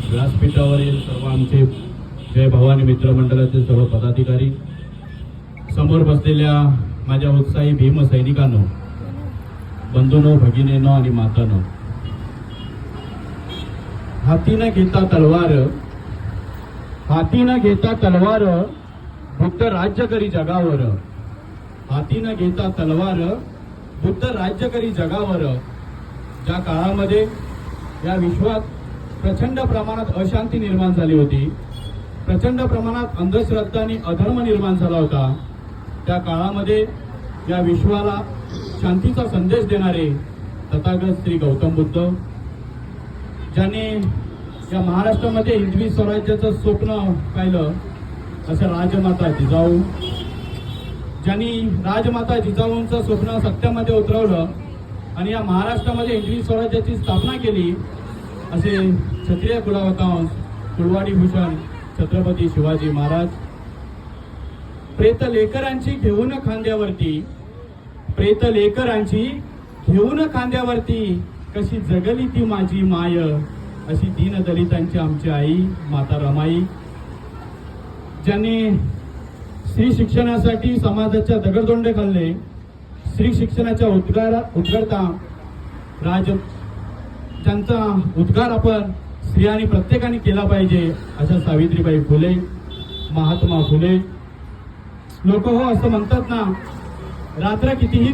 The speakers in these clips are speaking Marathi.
व्यासपीठावरील सर्व आमचे जय भवानी मित्रमंडळाचे सर्व पदाधिकारी, समोर बसलेल्या माझ्या उत्साही भीम सैनिकांनो, बंधूंनो, भगिनींनो आणि मातांनो, हाती न घेता तलवार बुद्ध राज्य करी जगावर. हाती न घेता तलवार बुद्ध राज्य करी जगावर. ज्या काळामध्ये या विश्वात प्रचंड प्रमाणात अशांती निर्माण झाली होती, प्रचंड प्रमाणात अंधश्रद्धा आणि अधर्म निर्माण झाला होता, त्या काळामध्ये या विश्वाला शांतीचा संदेश देणारे तथागत श्री गौतम बुद्ध, ज्यांनी या महाराष्ट्रामध्ये हिंदवी स्वराज्याचं स्वप्न पाहिलं, असं राजमाता जिजाऊ, ज्यांनी राजमाता जिजाऊंचं स्वप्न सत्यामध्ये उतरवलं आणि या महाराष्ट्रामध्ये हिंदवी स्वराज्याची स्थापना केली, असे क्षत्रिय कुलावतांश कुलवाडी भूषण छत्रपती शिवाजी महाराज. प्रेतलेकरांची घेऊन खांद्यावरती कशी जगली ती माझी माय, अशी दीनदलितांची आमची आई माता रमाई, ज्यांनी स्त्री शिक्षणासाठी समाजाच्या दगडधोंडे खाल्ले, स्त्री शिक्षणाच्या उद्गारता ज्यांचा उद्गार आपण स्त्रियांनी प्रत्येकाने केला पाहिजे, अशा सावित्रीबाई फुले, महात्मा फुले. लोक हो असं म्हणतात ना, रात्र कितीही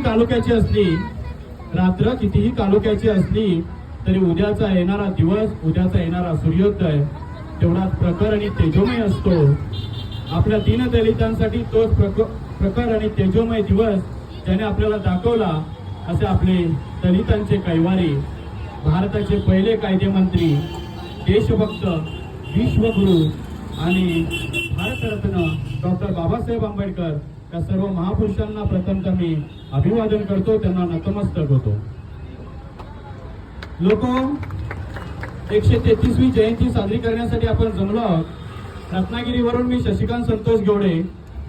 कालोख्याची असली तरी उद्याचा येणारा दिवस, उद्याचा येणारा सूर्योदय तेवढाच प्रखर आणि तेजोमय असतो. आपल्या दीनदलितांसाठी तोच प्रखर आणि तेजोमय दिवस ज्याने आपल्याला दाखवला, असे आपले दलितांचे कैवारी, भारताचे पहिले कायदेमंत्री, देशभक्त, विश्वगुरु आणि भारतरत्न डॉक्टर बाबासाहेब आंबेडकर या सर्व महापुरुषांना प्रथमतः मी अभिवादन करतो, त्यांना नतमस्तक होतो. लोक 133वी जयंती साजरी करण्यासाठी आपण जमलो आहोत. रत्नागिरीवरून मी शशिकांत संतोष गवडे,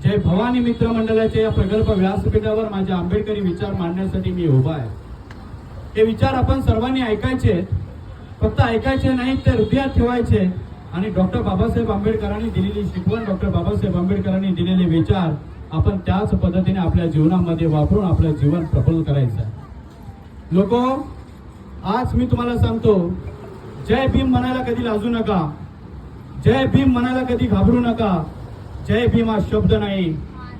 जय भवानी मित्र मंडळाच्या या प्रगल्भ व्यासपीठावर माझे आंबेडकरी विचार मांडण्यासाठी मी उभा आहे. हे विचार आपण सर्वांनी ऐकायचे, फक्त ऐकायचे नाही तर हृदयात ठेवायचे आणि डॉक्टर बाबासाहेब आंबेडकरांनी दिलेली शिकवण, डॉक्टर बाबासाहेब आंबेडकरांनी दिलेले विचार आपण त्याच पद्धतीने आपल्या जीवनामध्ये वापरून आपलं जीवन प्रफुल्ल करायचं आहे. लोक, आज मी तुम्हाला सांगतो, जय भीम म्हणायला कधी लाजू नका, जय भीम म्हणायला कधी घाबरू नका. जय भीम हा शब्द नाही,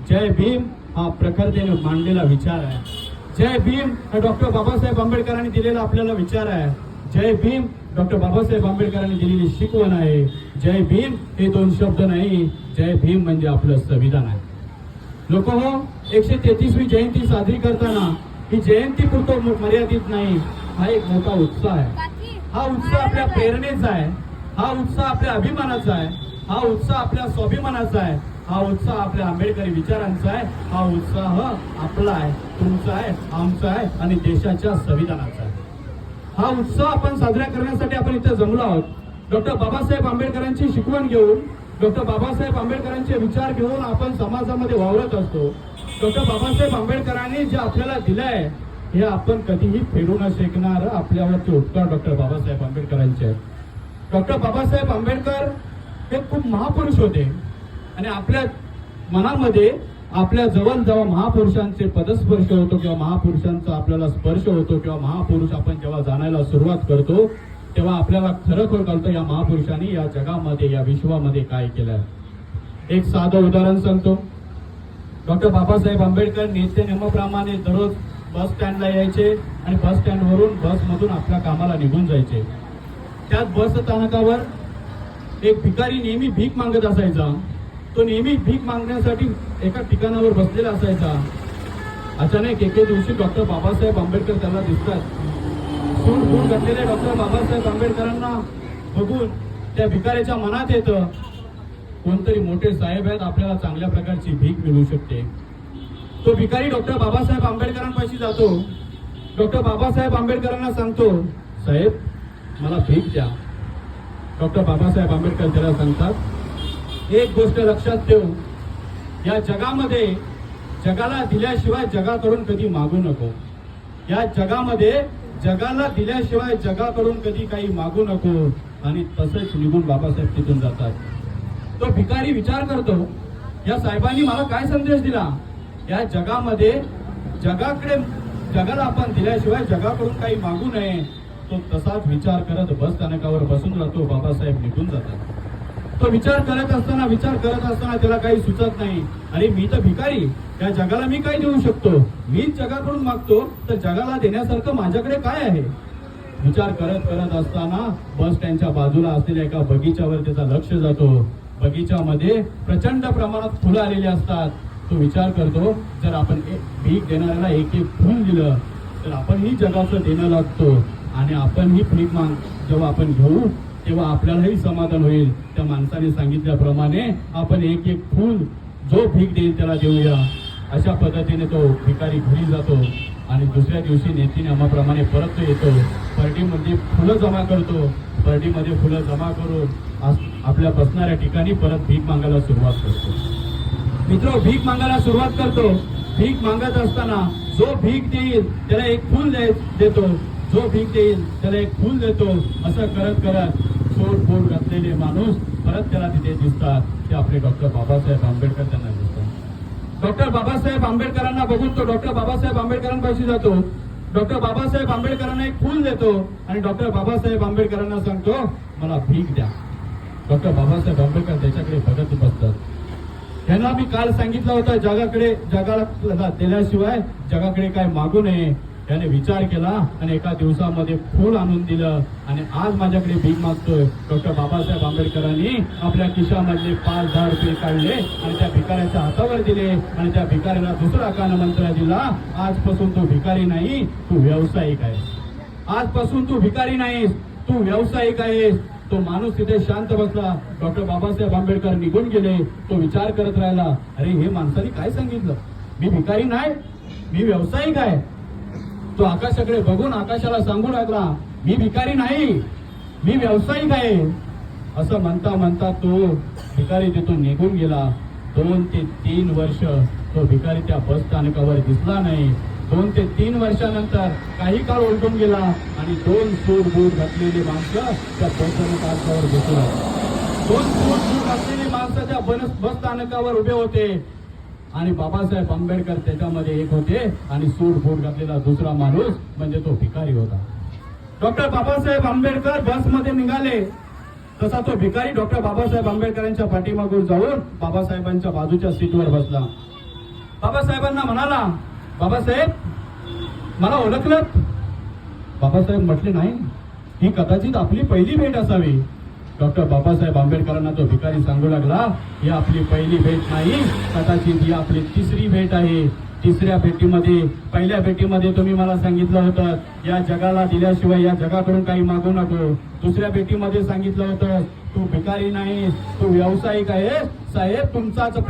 जय भीम हा प्रखरतेने मांडलेला विचार आहे. जय भीम हा डॉक्टर बाबासाहेब आंबेडकरांनी दिलेला आपल्याला विचार आहे. जय भीम डॉक्टर बाबासाहेब आंबेडकरांनी दिलेली शिकवण आहे. जय भीम हे दोन शब्द नाही, जय भीम म्हणजे आपलं संविधान आहे. लोक हो, 133वी जयंती साजरी करताना ही जयंती पुरतो मर्यादित नाही, हा एक मोठा उत्साह आहे. हा उत्साह आपल्या प्रेरणेचा आहे, हा उत्साह आपल्या अभिमानाचा आहे, हा उत्साह आपल्या स्वाभिमानाचा आहे, हा उत्साह आपल्या आंबेडकरी विचारांचा आहे, हा उत्साह आपला आहे, तुमचा आहे, आमचा आहे आणि देशाच्या संविधानाचा आहे. हा उत्साह आपण साजरा करण्यासाठी आपण इथे जमलो आहोत. डॉक्टर बाबासाहेब आंबेडकरांची शिकवण घेऊन, डॉक्टर बाबासाहेब आंबेडकरांचे विचार घेऊन आपण समाजामध्ये वावरत असतो. डॉक्टर बाबासाहेब आंबेडकरांनी जे आपल्याला दिलंय हे आपण कधीही फेडू न शकणार आपल्यावरचे उपकार डॉक्टर बाबासाहेब आंबेडकरांचे आहेत. डॉक्टर बाबासाहेब आंबेडकर हे खूप महापुरुष होते आणि आपल्या मनामध्ये आपल्या जवळ जेव्हा महापुरुषांचे पदस्पर्श होतो किंवा महापुरुषांचा आपल्याला स्पर्श होतो किंवा महापुरुष आपण जेव्हा जाणायला सुरुवात करतो, तेव्हा आपल्याला खरं कळतं या महापुरुषांनी या जगामध्ये, या विश्वामध्ये काय केलंय. एक साधं उदाहरण सांगतो. डॉक्टर बाबासाहेब आंबेडकर नित्य नेमाप्रमाणे दररोज बस स्टँडला यायचे आणि बस स्टँडवरून बसमधून आपल्या कामाला निघून जायचे. त्याच बस स्थानकावर एक भिकारी नेहमी भीक मागत असायचा. तो नेहमी भीक मागण्यासाठी एका ठिकाणावर बसलेला असायचा. अचानक एके दिवशी डॉक्टर बाबासाहेब आंबेडकर त्याला दिसतात. सूट बूट घातलेल्या डॉक्टर बाबासाहेब आंबेडकरांना बघून त्या भिकाऱ्याच्या मनात येतं, कोणतरी मोठे साहेब आहेत, आपल्याला चांगल्या प्रकारची भीक मिळू शकते. तो भिकारी डॉक्टर बाबासाहेब आंबेडकरांपाशी जातो. डॉक्टर बाबासाहेब आंबेडकरांना सांगतो, साहेब मला भीक द्या. डॉक्टर बाबासाहेब आंबेडकर त्याला सांगतात, एक गोष्ट लक्षात ठेव, या जगामध्ये जगाला दिल्याशिवाय जगाकडून कधी मागू नको. या जगामध्ये जगाला दिल्याशिवाय जगाकडून कधी काही मागू नको, आणि तसंच निघून बाबासाहेब तिथून जातात. तो भिकारी विचार करतो, या साहेबांनी मला काय संदेश दिला, या जगामध्ये जगाला आपण दिल्याशिवाय जगाकडून काही मागू नये. तो तसाच विचार करत बस स्थानकावर बसून राहतो. बाबासाहेब निघून जातात. तो विचार करत असताना त्याला काही सुचत नाही. अरे मी तर भिकारी, या जगाला मी काय देऊ शकतो, मीच जगाकडून मागतो, तर जगाला देण्यासारखं माझ्याकडे काय आहे. विचार करत असताना बस स्टँडच्या बाजूला असलेल्या एका बगीच्यावर त्याचा लक्ष जातो. बगीच्यामध्ये प्रचंड प्रमाणात फुलं आलेली असतात. तो विचार करतो, जर आपण भीक देणाऱ्याला एक एक फूल दिलं तर आपणही जगाचं देणं लागतो, आणि आपण ही भीक जेव्हा आपण घेऊ तेव्हा आपल्यालाही समाधान होईल. त्या माणसाने सांगितल्याप्रमाणे आपण एक एक फूल जो भीक देईल त्याला देऊया. अशा पद्धतीने तो भिकारी घरी जातो, आणि दुसऱ्या दिवशी नीतीनियमाप्रमाणे परत तो येतो. परडीमध्ये फुलं जमा करतो. परडीमध्ये फुलं जमा करून आपल्या बसणाऱ्या ठिकाणी परत भीक मागायला सुरुवात करतो. मित्र, भीक मागायला सुरुवात करतो. भीक मागत असताना जो भीक देईल त्याला एक फूल देतो, जो भीक देईल त्याला एक फूल देतो. असं करत सोड घातलेले माणूस परत त्याला तिथे दिसतात. ते आपले डॉक्टर बाबासाहेब आंबेडकर त्यांना दिसतात. डॉक्टर बाबासाहेब आंबेडकरांना बघून तो डॉक्टर बाबासाहेब आंबेडकरांपाशी जातो. डॉक्टर बाबासाहेब आंबेडकरांना एक फूल देतो, आणि डॉक्टर बाबासाहेब आंबेडकरांना सांगतो, मला भीक द्या. डॉक्टर बाबासाहेब आंबेडकर त्याच्याकडे बघत बसतात. त्यांना मी काल सांगितलं होतं, जगाला दिल्याशिवाय जगाकडे काय मागू नये. त्याने विचार केला आणि एका दिवसामध्ये फूल आणून दिलं, आणि आज माझ्याकडे भीक मागतोय. डॉक्टर बाबासाहेब आंबेडकरांनी आपल्या खिशामधले 5,000 रुपये काढले आणि त्या भिकाऱ्याच्या हातावर दिले, आणि त्या भिकाऱ्याला दुसरा कानमंत्र दिला, आजपासून तू भिकारी नाही, तू व्यावसायिक आहेस. आजपासून तू भिकारी नाहीस, तू व्यावसायिक आहेस. तो माणूस तिथे शांत बसला. डॉक्टर बाबासाहेब आंबेडकर निघून गेले. तो विचार करत राहिला, अरे हे माणसाने काय सांगितलं, मी भिकारी नाही, मी व्यावसायिक आहे. तो आकाशाकडे बघून आकाशाला सांगू लागला, मी भिकारी नाही, मी व्यावसायिक आहे. असं म्हणता तो भिकारी तिथून निघून गेला. 2 ते 3 वर्ष तो भिकारी त्या बस स्थानकावर दिसला नाही. 2 ते 3 वर्षानंतर काही काळ उलटून गेला, आणि 2 सूट बूट घातलेली माणसं त्या बस स्थानकावर बसला. 2 सूट बूट घातलेली माणसं त्या बस स्थानकावर उभे होते, आणि बाबासाहेब आंबेडकर त्याच्यामध्ये एक होते, आणि सूट बूट घातलेला दुसरा माणूस म्हणजे तो भिकारी होता. डॉक्टर बाबासाहेब आंबेडकर बसमध्ये निघाले, तसा तो भिकारी डॉक्टर बाबासाहेब आंबेडकरांच्या पाठीमागून जाऊन बाबासाहेबांच्या बाजूच्या सीटवर बसला. बाबासाहेबांना म्हणाला, बाबासाहेब मला ओळखलं? बाबासाहेब म्हटले, नाही, ही कदाचित आपली पहिली भेट असावी. डॉक्टर बाबासाहेब आंबेडकरांना तो भिकारी सांगू लागला, ही आपली पहिली भेट नाही, कदाचित ही आपली तिसरी भेट आहे. तिसऱ्या भेटीमध्ये, पहिल्या भेटीमध्ये तुम्ही मला सांगितलं होतं, या जगाला दिल्याशिवाय या जगाकडून काही मागू नको. दुसऱ्या भेटीमध्ये सांगितलं होतं, तू भिकारी नाही, तू व्यावसायिक आहेस. साहेब, तुमचीच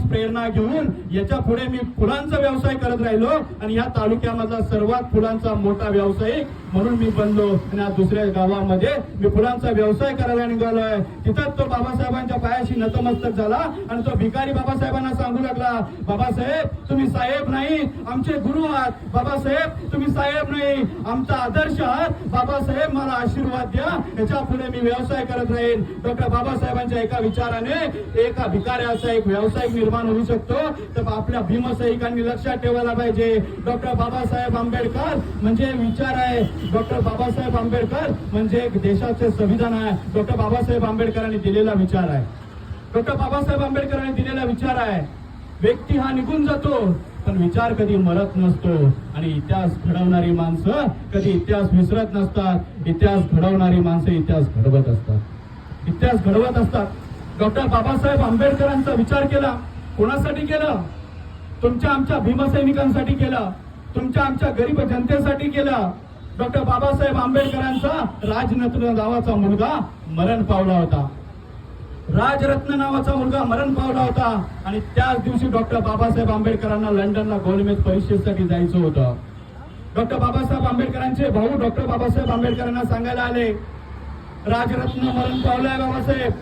प्रेरणा घेऊन याच्या पुढे मी फुलांचा व्यवसाय करत राहिलो, आणि या तालुक्यामधला सर्वात फुलांचा मोठा व्यावसायिक म्हणून मी बनलो, आणि आज दुसऱ्या गावामध्ये मी फुलांचा व्यवसाय करायला निघालोय. तिथंच तो बाबासाहेबांच्या पायाशी नतमस्तक झाला, आणि तो भिकारी बाबासाहेबांना सांगू लागला, बाबासाहेब तुम्ही साहेब नाही, आमचे गुरु आहात. बाबासाहेब तुम्ही साहेब नाही, आमचा आदर्श आहात. बाबासाहेब मला आशीर्वाद द्या, याच्या पुढे मी व्यवसाय करत राहील. डॉक्टर बाबासाहेबांच्या एका विचाराने एका भिकाऱ्याचा एक व्यावसायिक निर्माण होऊ शकतो. तर आपल्या भीमसैनिकांनी लक्षात ठेवायला पाहिजे, डॉक्टर बाबासाहेब आंबेडकर म्हणजे विचार आहे. डॉक्टर बाबासाहेब आंबेडकर म्हणजे एक देशाचे संविधान आहे. डॉक्टर बाबासाहेब आंबेडकरांनी दिलेला विचार आहे. डॉक्टर बाबासाहेब आंबेडकरांनी दिलेला विचार आहे. व्यक्ती हा निघून जातो, पण विचार कधी मरत नसतो, आणि इतिहास घडवणारी माणसं कधी इतिहास विसरत नसतात. इतिहास घडवणारी माणसं इतिहास घडवत असतात. डॉक्टर बाबासाहेब आंबेडकरांचा विचार केला. कोणासाठी केला? तुमच्या आमच्या भीमसैनिकांसाठी केला, तुमच्या आमच्या गरीब जनतेसाठी केला. डॉक्टर बाबासाहेब आंबेडकरांचा राजरत्न नावाचा मुलगा मरण पावला होता. आणि त्याच दिवशी डॉक्टर बाबासाहेब आंबेडकरांना लंडनला गोलमेज परीक्षेसाठी जायचं होतं. डॉक्टर बाबासाहेब आंबेडकरांचे भाऊ डॉक्टर बाबासाहेब आंबेडकरांना सांगायला आले, राजरत्न मरण पावलाय बाबासाहेब,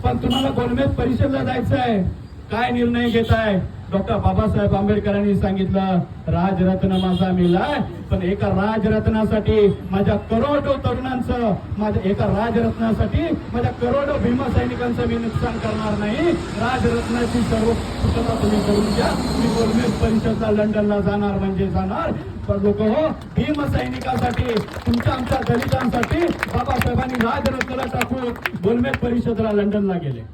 पण तुम्हाला गोलमेज परीक्षेला जायचं आहे. काय निर्णय घेताय? डॉक्टर बाबासाहेब आंबेडकरांनी सांगितलं, राजरत्न माझा मिळालाय, पण एका राजरत्नासाठी माझ्या करोडो तरुणांचं, माझ्या एका राजरत्नासाठी माझ्या करोडो भीमसैनिकांचं मी नुकसान करणार नाही. राजरत्नाची सर्व पूर्तता तुम्ही करून घ्या. मी गोलमेज परिषदला लंडनला जाणार म्हणजे जाणार. पण लोक हो, भीमसैनिकांसाठी, तुमच्या आमच्या दलितांसाठी बाबासाहेबांनी राजरत्नाला टाकून गोलमेज परिषदेला लंडनला गेले.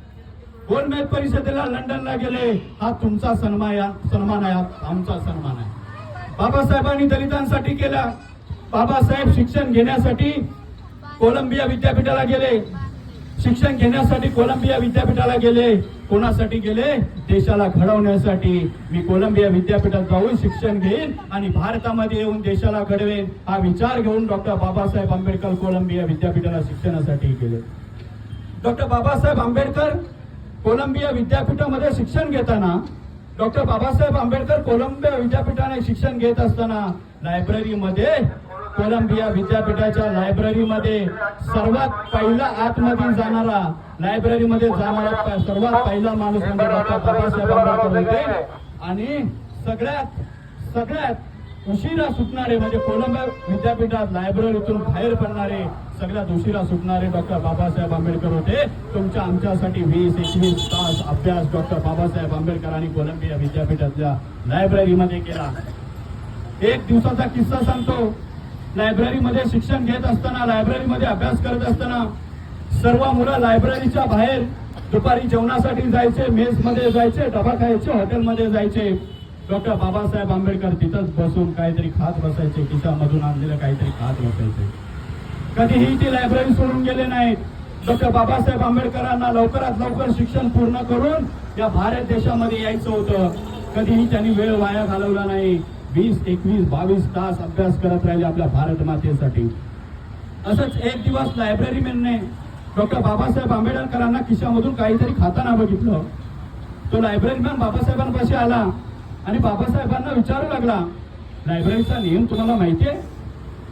गोलमेज परिषदेला लंडनला गेले. हा तुमचा सन्मान आहे, आमचा सन्मान आहे. बाबासाहेबांनी दलितांसाठी केला. बाबासाहेब शिक्षण घेण्यासाठी कोलंबिया विद्यापीठाला गेले. शिक्षण घेण्यासाठी कोलंबिया विद्यापीठाला गेले. कोणासाठी गेले? देशाला घडवण्यासाठी. मी कोलंबिया विद्यापीठात जाऊन शिक्षण घेईन आणि भारतामध्ये येऊन देशाला घडवेन, हा विचार घेऊन डॉक्टर बाबासाहेब आंबेडकर कोलंबिया विद्यापीठाला शिक्षणासाठी गेले. डॉक्टर बाबासाहेब आंबेडकर कोलंबिया विद्यापीठामध्ये शिक्षण घेताना, डॉक्टर बाबासाहेब आंबेडकर कोलंबिया विद्यापीठाने शिक्षण घेत असताना लायब्ररीमध्ये, कोलंबिया विद्यापीठाच्या लायब्ररीमध्ये सर्वात पहिला आतमध्ये जाणारा, लायब्ररीमध्ये जाणारा सर्वात पहिला माणूस म्हणजे डॉक्टर बाबासाहेब आंबेडकर होते. आणि सगळ्यात उशिरा सुटणारे म्हणजे कोलंबिया विद्यापीठात लायब्ररीतून बाहेर पडणारे सगळ्यात उशिरा सुटणारे डॉक्टर बाबासाहेब आंबेडकर होते. तुमच्या आमच्यासाठी 20-21 तास अभ्यास डॉक्टर बाबासाहेब आंबेडकरांनी कोलंबिया विद्यापीठातल्या लायब्ररीमध्ये केला. एक दिवसाचा किस्सा सांगतो. लायब्ररीमध्ये शिक्षण घेत असताना, लायब्ररीमध्ये अभ्यास करत असताना सर्व मुलं लायब्ररीच्या बाहेर दुपारी जेवणासाठी जायचे, मेसमध्ये जायचे, डबा खायचे, हॉटेलमध्ये जायचे. डॉक्टर बाबासाहेब आंबेडकर तिथंच बसून काहीतरी खात बसायचे, खिशामधून आणलेलं काहीतरी खात बसायचे. कधीही ती लायब्ररी सोडून गेले नाहीत. डॉक्टर बाबासाहेब आंबेडकरांना लवकरात लवकर शिक्षण पूर्ण करून या भारत देशामध्ये यायचं होतं. कधीही त्यांनी वेळ वाया घालवला नाही. 20, 21, 22 तास अभ्यास करत राहिले आपल्या भारत मातेसाठी. असंच एक दिवस लायब्ररीमॅनने डॉक्टर बाबासाहेब आंबेडकरांना खिशामधून काहीतरी खाताना बघितलं. तो लायब्ररीमॅन बाबासाहेबांपाशी आला आणि बाबासाहेबांना विचारू लागला, लायब्ररीचा नियम तुम्हाला माहितीये?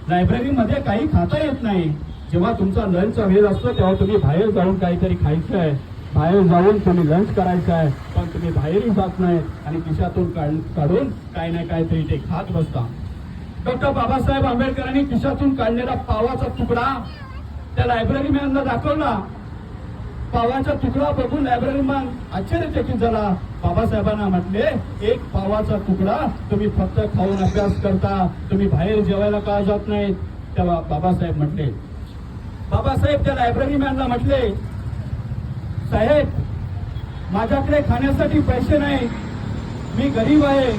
लायब्ररीमध्ये काही खाता येत नाही. जेव्हा तुमचा लंचचा वेळ असतो तेव्हा तुम्ही बाहेर जाऊन काहीतरी खायचं आहे, बाहेर जाऊन तुम्ही लंच करायचं आहे, पण तुम्ही बाहेरही जात नाही आणि खिशातून काढून काही ना काहीतरी ते खात बसता. डॉक्टर बाबासाहेब आंबेडकरांनी खिशातून काढलेला पावाचा तुकडा त्या लायब्ररीमॅनला दाखवला. पावाचा तुकडा बघून लायब्ररीमॅन आश्चर्यचकित झाला. बाबासाहेबांना म्हटले, एक पावाचा तुकडा तुम्ही फक्त खाऊन अभ्यास करता, तुम्ही बाहेर जेवायला का जात नाहीत? तेव्हा बाबासाहेब म्हटले, बाबासाहेब त्या लायब्ररीमॅनला म्हटले, साहेब माझ्याकडे खाण्यासाठी पैसे नाही, मी गरीब आहे,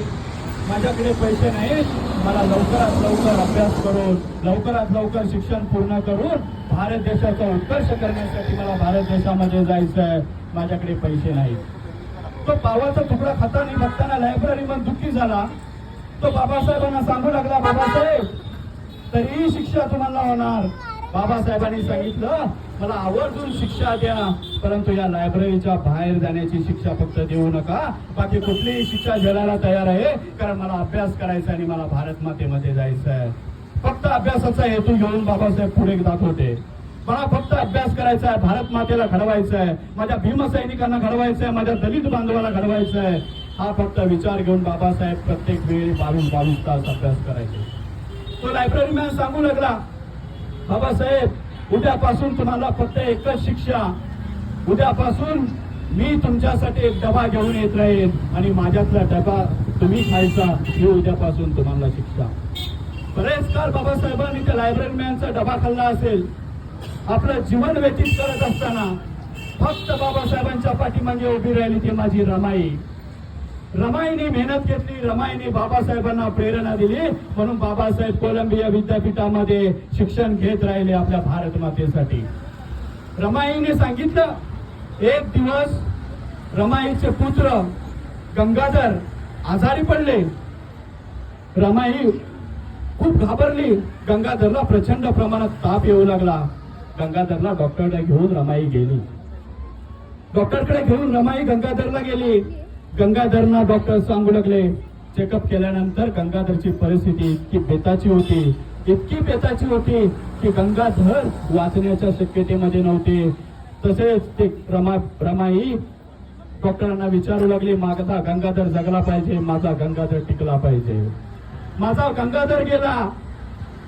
माझ्याकडे पैसे नाही, मला लवकरात लवकर अभ्यास करून, लवकरात लवकर शिक्षण पूर्ण करून भारत देशाचा उत्कर्ष करण्यासाठी मला भारत देशामध्ये जायचं आहे, माझ्याकडे पैसे नाही. तो पावाचा तुकडा खाताना बघताना लायब्ररीमन दुःखी झाला. तो बाबासाहेबांना सांगू लागला, बाबासाहेब तरीही शिक्षा तुम्हाला होणार. बाबासाहेबांनी सांगितलं, मला आवर्जून शिक्षा द्या, परंतु या लायब्ररीच्या बाहेर जाण्याची शिक्षा फक्त देऊ नका. बाकी कुठलीही शिक्षा झेलायला तयार आहे, कारण मला अभ्यास करायचा आणि मला भारत मातेमध्ये जायचं आहे. फक्त अभ्यासाचा हेतू घेऊन बाबासाहेब पुढे जात होते. मला फक्त अभ्यास करायचा आहे, भारत मातेला घडवायचं आहे, माझ्या भीमसैनिकांना घडवायचं आहे, माझ्या दलित बांधवाला घडवायचं आहे, हा फक्त विचार घेऊन बाबासाहेब प्रत्येक वेळी 22 तास अभ्यास करायचे. तो लायब्ररीमॅन सांगू लागला, बाबासाहेब उद्यापासून तुम्हाला फक्त एकच शिक्षा, उद्यापासून मी तुमच्यासाठी एक डबा घेऊन येत राहील आणि माझ्यातला डबा तुम्ही खायचा, ही उद्यापासून तुम्हाला शिक्षा. बरेच काळ बाबासाहेबांनी त्या लायब्ररीमॅनचा डबा खाल्ला असेल. आपलं जीवन व्यतीत करत असताना फक्त बाबासाहेबांच्या पाठीमागे उभी राहिली ती माझी रमाई. रमाईने मेहनत घेतली, रमाईने बाबासाहेबांना प्रेरणा दिली, म्हणून बाबासाहेब कोलंबिया विद्यापीठामध्ये शिक्षण घेत राहिले आपल्या भारत मातेसाठी. रमाईने सांगितलं, एक दिवस रमाईचे पुत्र गंगाधर आजारी पडले. रमाई खूप घाबरली. गंगाधरला प्रचंड प्रमाणात ताप येऊ लागला. गंगाधरला डॉक्टरकडे घेऊन रमाई गेली. डॉक्टरकडे घेऊन रमाई गंगाधरला गेली. गंगाधरना डॉक्टर सांगू लागले, चेकअप केल्यानंतर गंगाधरची परिस्थिती इतकी बेताची होती की गंगाधर वाचण्याच्या शक्यतेमध्ये नव्हते. तसेच ते रमाई डॉक्टरांना विचारू लागली, माझा गंगाधर जगला पाहिजे, माझा गंगाधर टिकला पाहिजे. माझा गंगाधर गेला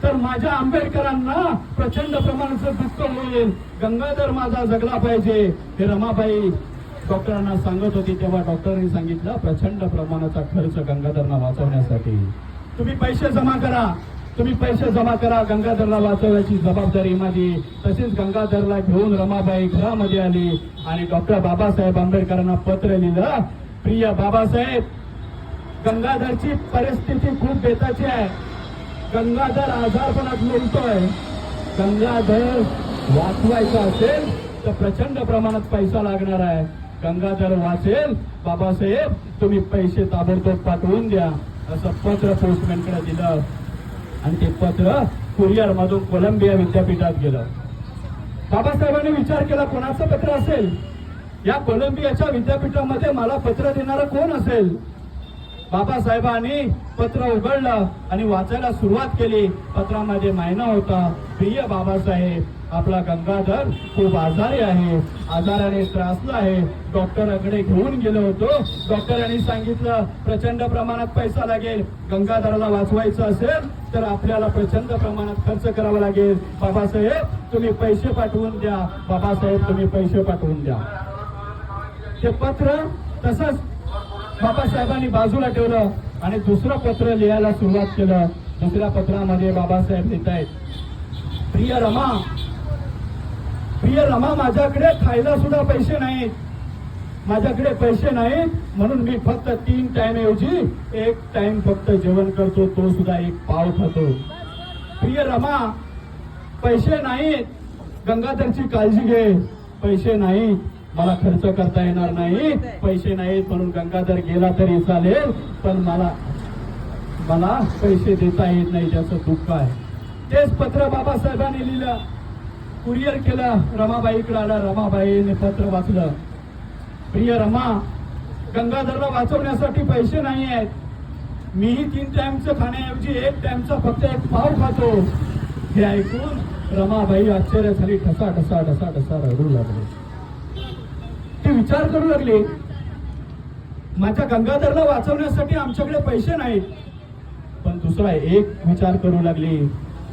तर माझ्या आंबेडकरांना प्रचंड प्रमाणाचं दुःख होईल. गंगाधर माझा जगला पाहिजे. हे रमाबाई डॉक्टरांना सांगत होती. तेव्हा डॉक्टरांनी सांगितलं, प्रचंड प्रमाणाचा खर्च गंगाधरला वाचवण्यासाठी तुम्ही पैसे जमा करा, तुम्ही पैसे जमा करा, गंगाधरला वाचवण्याची जबाबदारी माझी. तसेच गंगाधरला घेऊन रमाबाई घरामध्ये आली आणि डॉक्टर बाबासाहेब आंबेडकरांना पत्र लिहिलं, प्रिय बाबासाहेब, गंगाधरची परिस्थिती खूप बेताची आहे. गंगाधर आजारपणात लोळतोय. गंगाधर वाचवायचा असेल तर प्रचंड प्रमाणात पैसा लागणार आहे. गंगाधर वाचेल, बाबासाहेब तुम्ही पैसे ताबडतोब पाठवून द्या, असं पत्र पोस्टमॅनकडे दिलं. आणि ते पत्र कुरिअर मधून कोलंबिया विद्यापीठात गेलं. बाबासाहेबांनी विचार केला, कोणाचं पत्र असेल? या कोलंबियाच्या विद्यापीठामध्ये मला पत्र देणारं कोण असेल? बाबासाहेबांनी पत्र उघडलं आणि वाचायला सुरुवात केली. पत्रामध्ये महिना होता, प्रिय बाबासाहेब, आपला गंगाधर खूप आजारी आहे, आजाराने त्रासला आहे, डॉक्टरांकडे घेऊन गेलो होतो. डॉक्टरांनी सांगितलं प्रचंड प्रमाणात पैसा लागेल, गंगाधरला वाचवायचं असेल तर आपल्याला प्रचंड प्रमाणात खर्च करावा लागेल. बाबासाहेब तुम्ही पैसे पाठवून द्या, बाबासाहेब तुम्ही पैसे पाठवून द्या. ते पत्र तसंच बाबासाहेबांनी बाजूला ठेवलं आणि दुसरं पत्र लिहायला सुरुवात केलं. दुसऱ्या पत्रामध्ये बाबासाहेब लिहित आहेत, प्रिय रमा, प्रिय रमा, माझ्याकडे खायला सुद्धा पैसे नाहीत, माझ्याकडे पैसे नाहीत म्हणून मी फक्त 3 टाइम ऐवजी 1 टाइम फक्त जेवण करतो, तो सुद्धा 1 पाव खातो. प्रिय रमा, पैसे नाहीत, गंगाधरची काळजी घे. पैसे नाहीत, मला खर्च करता येणार नाही, पैसे नाहीत म्हणून गंगाधर गेला तरी चालेल, पण मला पैसे देता येत नाही, त्याचं दुःख आहे. तेच पत्र बाबासाहेबांनी लिहिलं, कुरिअर केलं, रमाबाईकडे आला. रमाबाईने पत्र वाचलं, प्रिय रमा, गंगाधरला वाचवण्यासाठी पैसे नाही आहेत, मीही 3 टाइमचं खाण्याऐवजी 1 टाइमचा फक्त 1 पाव खातो. हे ऐकून रमाबाई आश्चर्य झाली, ठसा ठसा ठसा ठसा रडू लागले. ते विचार करू लागले, माझ्या गंगाधरला वाचवण्यासाठी आमच्याकडे पैसे नाहीत. पण दुसरा एक विचार करू लागली,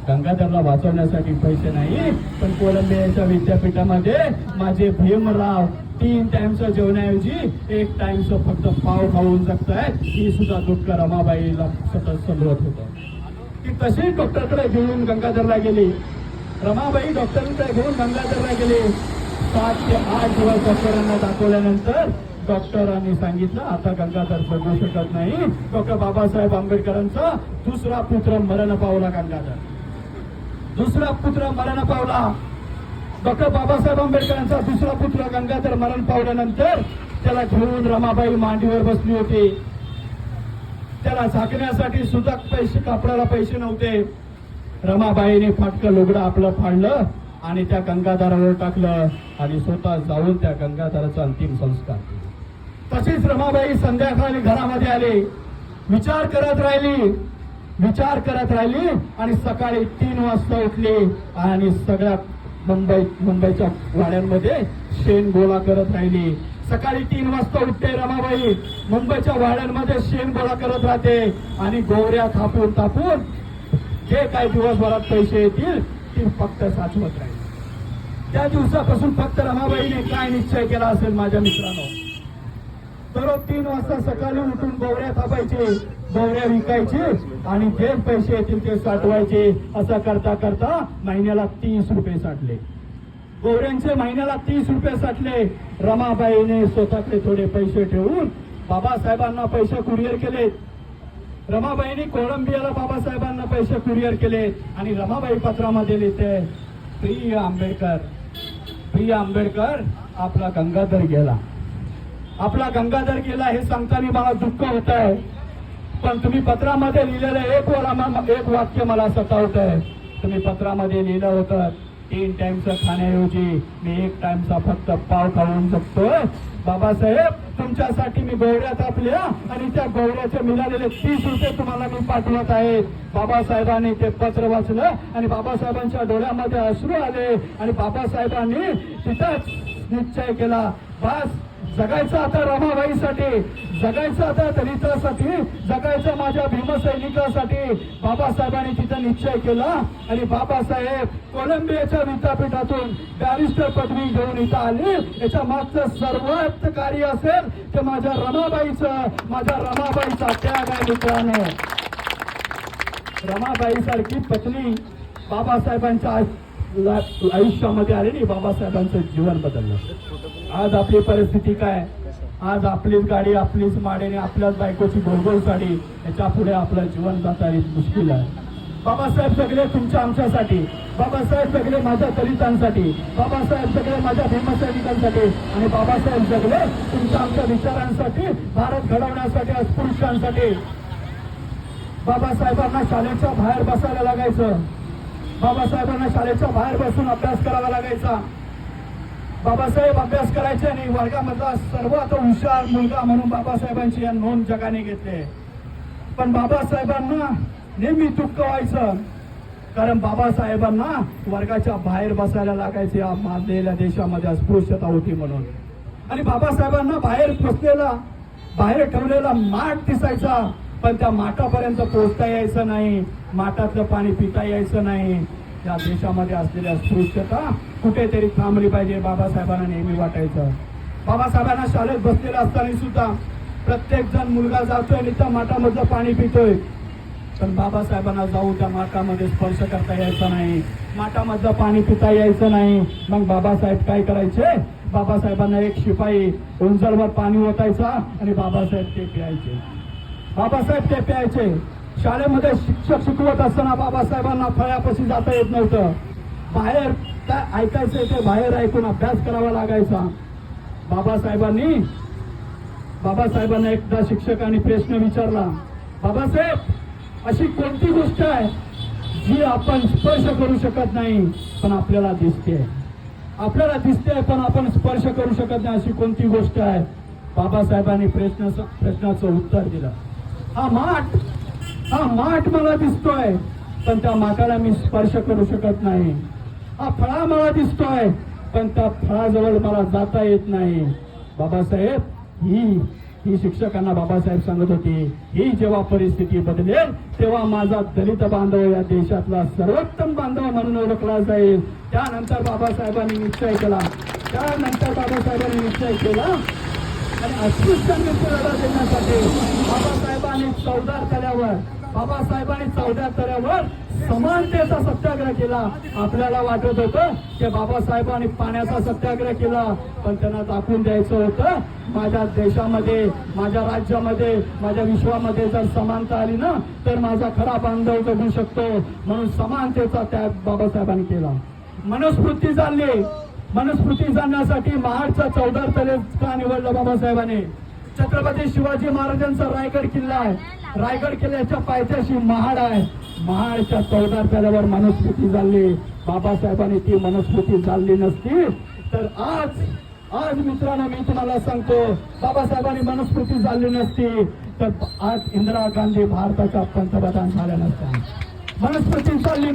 गंगाधरला वाचवण्यासाठी पैसे नाही, पण कोलंबियाच्या विद्यापीठामध्ये माझे भीमराव 3 टाइमचं जेवण्याऐवजी 1 टाइमचं फक्त पाव खाऊन जगतायत. ही सुद्धा दुःख रमाबाईला सतत समजत होतं. ती तशी डॉक्टरकडे घेऊन गंगाधरला गेली. रमाबाई डॉक्टरांकडे घेऊन गंगाधरला गेली. 7 ते 8 दिवस डॉक्टरांना दाखवल्यानंतर डॉक्टरांनी सांगितलं, आता गंगाधर जगू शकत नाही. डॉक्टर बाबासाहेब आंबेडकरांचा दुसरा पुत्र मरण पावला. गंगाधर दुसरा पुत्र मरण पावला. डॉक्टर बाबासाहेब आंबेडकरांचा दुसरा पुत्र गंगाधर मरण पावल्यानंतर त्याला घेऊन रमाबाई मांडीवर बसली होती. त्याला झाकण्यासाठी सुद्धा पैसे, कापडाला पैसे नव्हते. रमाबाईने फाटकं लुगडं आपलं फाडलं आणि त्या गंगाधरावर टाकलं आणि स्वतः जाऊन त्या गंगाधराचा अंतिम संस्कार केले. तशीच रमाबाई संध्याकाळी घरामध्ये आली, विचार करत राहिली आणि सकाळी 3 वाजता उठली आणि सगळ्या मुंबईच्या वाड्यांमध्ये शेण गोळा करत राहिली. सकाळी 3 वाजता उठते रमाबाई, मुंबईच्या वाड्यांमध्ये शेण गोळा करत राहते आणि गोवऱ्या थापून जे काही दिवसभरात पैसे येतील ती फक्त साचवत राहील. त्या दिवसापासून फक्त रमाबाईने काय निश्चय केला असेल माझ्या मित्रांनो, दररोज 3 वाजता सकाळी उठून गोवऱ्या थापायचे, गोवऱ्या विकायचे आणि जे पैसे येतील ते साठवायचे. असं करता करता महिन्याला 30 रुपये साठले. गोवऱ्यांचे महिन्याला 30 रुपये साठले. रमाबाईने स्वतःकडे थोडे पैसे ठेवून बाबासाहेबांना पैसे कुरिअर केले. रमाबाईंनी कोलंबियाला बाबासाहेबांना पैसे कुरिअर केले आणि रमाबाई पत्रामध्ये लिहिते, प्रिय आंबेडकर, आपला गंगाधर गेला. आपला गंगाधर गेला हे सांगताना मला दुःख होत आहे, पण तुम्ही पत्रामध्ये लिहिलेलं एक वाक्य मला सतावत आहे. तुम्ही पत्रामध्ये लिहिलं होतं 3 टाइमचं खाण्याऐवजी मी 1 टाइमचा फक्त पाव खाऊन जगतोय. बाबासाहेब, तुमच्यासाठी मी गोवऱ्या थापल्या आणि त्या गोवऱ्याचे मिळालेले 30 रुपये तुम्हाला मी पाठवत आहे. बाबासाहेबांनी ते पत्र वाचलं आणि बाबासाहेबांच्या डोळ्यामध्ये अश्रू आले आणि बाबासाहेबांनी तिथंच निश्चय केला, बस जगायचं आता रमाबाईसाठी, जगायचं आता दलितासाठी, जगायचं माझ्या भीमसैनिकासाठी बाबासाहेबांनी तिथं निश्चय केला आणि बाबासाहेब कोलंबियाच्या विद्यापीठातून बॅरिस्टर पदवी घेऊन इथं आले. याच्या मागचं सर्वात कार्य असेल ते माझ्या रमाबाईचा त्याग आहे मित्रांनो. रमाबाई सारखी पत्नी बाबासाहेबांच्या आयुष्यामध्ये आलेली, बाबासाहेबांचं जीवन बदललं. आज आपली परिस्थिती काय? आज आपलीच गाडी, आपलीच माडेने, आपल्याच बायकोची गोलगोल साडी, याच्या पुढे आपलं जीवन जाता मुश्किल आहे. बाबासाहेब जगले तुमच्या आमच्यासाठी, बाबासाहेब जगले माझ्या दलितांसाठी, बाबासाहेब जगले माझ्या भीमसैनिकांसाठी आणि बाबासाहेब जगले तुमच्या आमच्या विचारांसाठी, भारत घडवण्यासाठी, अस्पृश्यांसाठी. बाबासाहेबांना शाळेच्या बाहेर बसायला लागायचं, बाबासाहेबांना शाळेच्या बाहेर बसून अभ्यास करावा लागायचा. बाबासाहेब अभ्यास करायचे आणि वर्गामधला सर्वात हुशार मुलगा म्हणून बाबासाहेबांची या नोंद जगाने घेतली. पण बाबासाहेबांना नेहमी दुःख व्हायचं, कारण बाबासाहेबांना वर्गाच्या बाहेर बसायला लागायचे. या मानलेल्या देशामध्ये अस्पृश्यता होती म्हणून. आणि बाबासाहेबांना बाहेर बसलेला, बाहेर ठेवलेला माठ दिसायचा, पण त्या माठापर्यंत पोहोचता यायचं नाही, माठातलं पाणी पिता यायचं नाही. या देशामध्ये असलेली अस्पृश्यता कुठेतरी थांबली पाहिजे, बाबासाहेबांना नेहमी वाटायचं. बाबासाहेबांना शाळेत बसलेला असताना सुद्धा प्रत्येक जण मुलगा जातोय आणि त्या माठामधलं पाणी पितोय, पण बाबासाहेबांना जाऊ त्या माठामध्ये स्पर्श करता यायचा नाही, माठामधलं पाणी पिता यायचं नाही. मग बाबासाहेब काय करायचे? बाबासाहेबांना एक शिपाई उंचलवर पाणी ओतायचा आणि बाबासाहेब ते प्यायचे. बाबासाहेब ते प्यायचे. शाळेमध्ये शिक्षक शिकवत असताना बाबासाहेबांना फळ्यापाशी जाता येत नव्हतं. बाहेर काय ऐकायचं ते बाहेर ऐकून अभ्यास करावा लागायचा. बाबासाहेबांना एकदा शिक्षकांनी प्रश्न विचारला, बाबासाहेब अशी कोणती गोष्ट आहे जी आपण स्पर्श करू शकत नाही पण आपल्याला दिसते, आपल्याला दिसते पण आपण स्पर्श करू शकत नाही, अशी कोणती गोष्ट आहे? बाबासाहेबांनी प्रश्नाचं उत्तर दिलं, हा माठ मला दिसतोय पण त्या माठाला मी स्पर्श करू शकत नाही. हा फळा मला दिसतोय पण त्या फळाजवळ मला जाता येत नाही. बाबासाहेब ही शिक्षकांना बाबासाहेब सांगत होती, ही जेव्हा परिस्थिती बदलेल तेव्हा माझा दलित बांधव या देशातला सर्वोत्तम बांधव म्हणून ओळखला जाईल. त्यानंतर बाबासाहेबांनी निश्चय केला आणि अस्पृश्यांविरुद्ध लढा देण्यासाठी बाबासाहेबांनी 14 तऱ्यावर समानतेचा सत्याग्रह केला. आपल्याला वाटत होतं की बाबासाहेबांनी पाण्याचा सत्याग्रह केला, पण त्यांना दाखवून द्यायचं होतं माझ्या देशामध्ये, माझ्या राज्यामध्ये, माझ्या विश्वामध्ये जर समानता आली ना तर माझा खरा बांधव जगू शकतो. म्हणून समानतेचा त्याग बाबासाहेबांनी केला. मनुस्मृती जाणण्यासाठी महाडचा 14 तले का निवडलं बाबासाहेबांनी? छत्रपती शिवाजी महाराजांचा रायगड किल्ला आहे, रायगड किल्ल्याच्या पायथ्याशी महाड आहे. महाडच्या 14 तल्यावर मनुस्मृती झाली. बाबासाहेबांनी ती मनुस्मृती झाली नसती तर आज मित्रांनो मी तुम्हाला सांगतो, बाबासाहेबांनी मनुस्मृती झाली नसती तर आज इंदिरा गांधी भारताच्या पंतप्रधान झाल्या नसत्या. मनुस्मृती चालली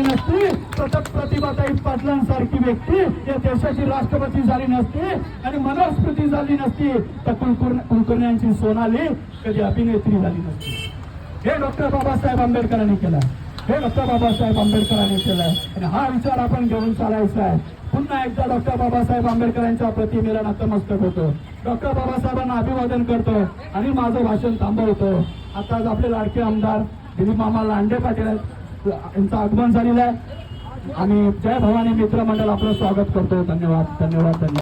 नसती तर प्रतिभाताई पाटलांसारखी व्यक्ती या देशाची राष्ट्रपती झाली नसती आणि मनुस्मृती झाली नसती तर कुलकर्ण्यांची सोनाली कधी अभिनेत्री झाली नसती. हे डॉक्टर बाबासाहेब आंबेडकरांनी केलं, आणि हा विचार आपण घेऊन चालायचा आहे. पुन्हा एकदा डॉक्टर बाबासाहेब आंबेडकरांच्या प्रतिमेला नतमस्तक होतो, डॉक्टर बाबासाहेबांना अभिवादन करतो आणि माझं भाषण थांबवतो. आता आपले लाडके आमदार दिलीप मामा लांडे पाटील यांचं आगमन झालेलं आहे आणि जय भवानी मित्र मंडळ आपलं स्वागत करतो. धन्यवाद.